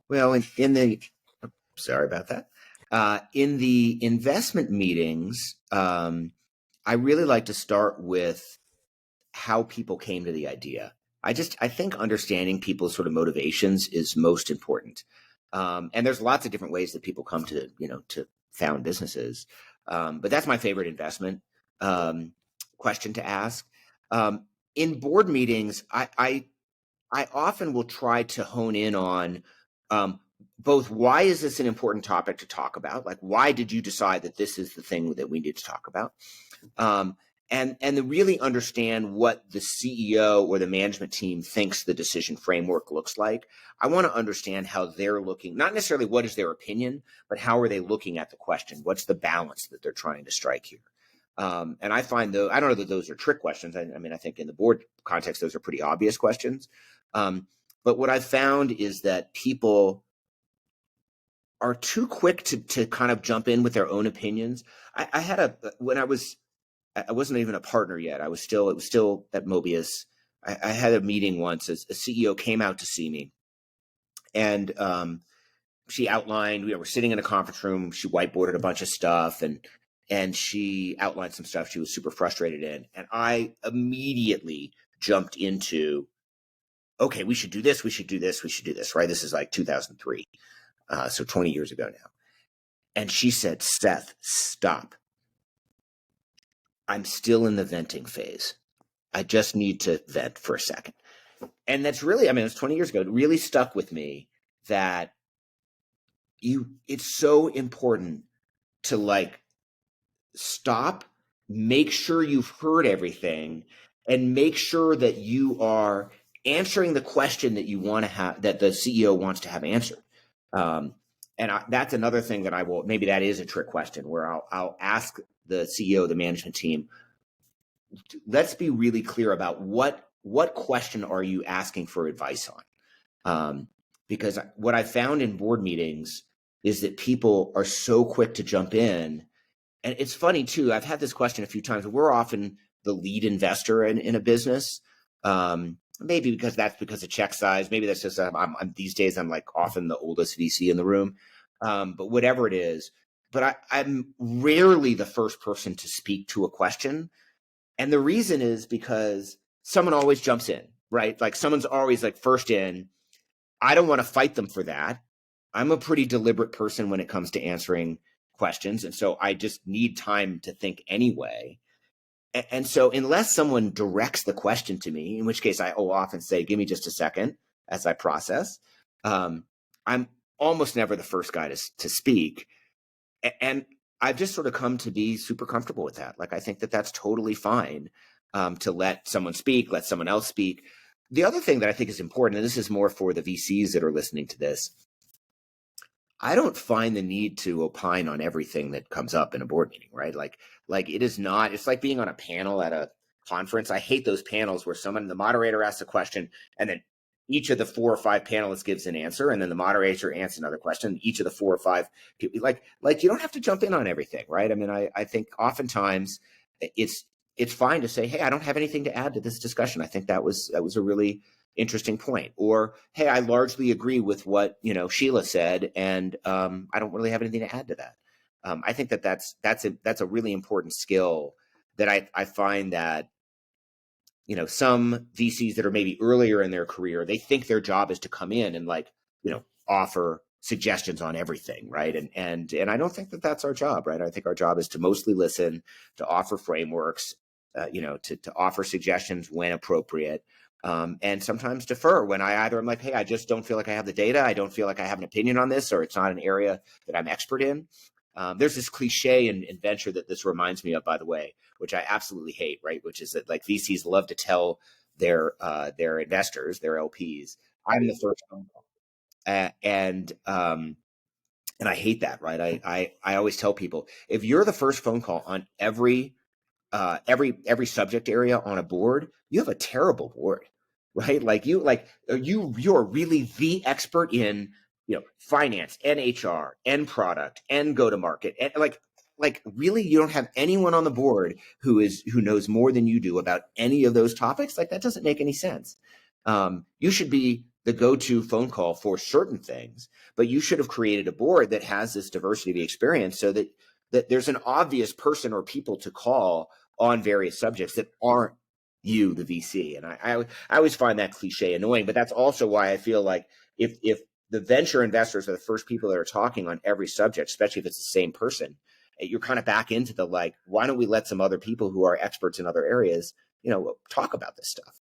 Well, sorry about that. In the investment meetings, I really like to start with how people came to the idea. I think understanding people's sort of motivations is most important. And there's lots of different ways that people come to found businesses. But that's my favorite investment question to ask. In board meetings, I often will try to hone in on um, both why is this an important topic to talk about? Like, why did you decide that this is the thing that we need to talk about? Um, and to really understand what the CEO or the management team thinks the decision framework looks like. I want to understand how they're looking, not necessarily what is their opinion, but how are they looking at the question? What's the balance that they're trying to strike here? And I find though, I don't know that those are trick questions. I mean, I think in the board context, those are pretty obvious questions. But what I've found is that people are too quick to kind of jump in with their own opinions. I had when I wasn't even a partner yet. It was still at Mobius. I had a meeting once. A CEO came out to see me, and she outlined. We were sitting in a conference room. She whiteboarded a bunch of stuff, and she outlined some stuff she was super frustrated in. And I immediately jumped into, okay, we should do this. We should do this. We should do this. Right? This is like 2003, so 20 years ago now. And she said, "Seth, stop. I'm still in the venting phase. I just need to vent for a second." And that's really, I mean, it was 20 years ago. It really stuck with me that it's so important to like stop, make sure you've heard everything, and make sure that you are answering the question that you want to have, that the CEO wants to have answered. That's another thing that I will, maybe that is a trick question where I'll ask the CEO, the management team, let's be really clear about what question are you asking for advice on? Because what I found in board meetings is that people are so quick to jump in. And it's funny too, I've had this question a few times. We're often the lead investor in a business. Maybe because of check size. Maybe that's just I'm these days I'm like often the oldest VC in the room. But whatever it is, but I'm rarely the first person to speak to a question. And the reason is because someone always jumps in, right? Like someone's always like first in. I don't want to fight them for that. I'm a pretty deliberate person when it comes to answering questions. And so I just need time to think anyway. And so unless someone directs the question to me, in which case I will often say, give me just a second as I process, I'm almost never the first guy to speak. And I've just sort of come to be super comfortable with that. Like, I think that that's totally fine to let someone speak, let someone else speak. The other thing that I think is important, and this is more for the VCs that are listening to this, I don't find the need to opine on everything that comes up in a board meeting, right? Like it is not, it's like being on a panel at a conference. I hate those panels where the moderator asks a question and then each of the 4 or 5 panelists gives an answer, and then the moderator answers another question. Each of the 4 or 5 people, like you don't have to jump in on everything, right? I mean, I think oftentimes it's fine to say, hey, I don't have anything to add to this discussion. I think that was a really interesting point. Or, hey, I largely agree with what Sheila said, and I don't really have anything to add to that. I think that's a really important skill that I find that some VCs that are maybe earlier in their career, they think their job is to come in and offer suggestions on everything, right? And I don't think that that's our job, right? I think our job is to mostly listen, to offer frameworks, to offer suggestions when appropriate, and sometimes defer when I'm like, hey, I just don't feel like I have the data. I don't feel like I have an opinion on this, or it's not an area that I'm expert in. There's this cliche in venture that this reminds me of, by the way, which I absolutely hate, right? Which is that like VCs love to tell their investors, their LPs, I'm the first phone call, and I hate that, right? I always tell people, if you're the first phone call on every subject area on a board, you have a terrible board, right? You're really the expert in finance and HR and product and go to market, and really you don't have anyone on the board who knows more than you do about any of those topics. Like, that doesn't make any sense. You should be the go-to phone call for certain things, but you should have created a board that has this diversity of experience so that there's an obvious person or people to call on various subjects that aren't you, the VC. And I always find that cliche annoying, but that's also why I feel like if the venture investors are the first people that are talking on every subject, especially if it's the same person, you're kind of back into the, like, why don't we let some other people who are experts in other areas, talk about this stuff?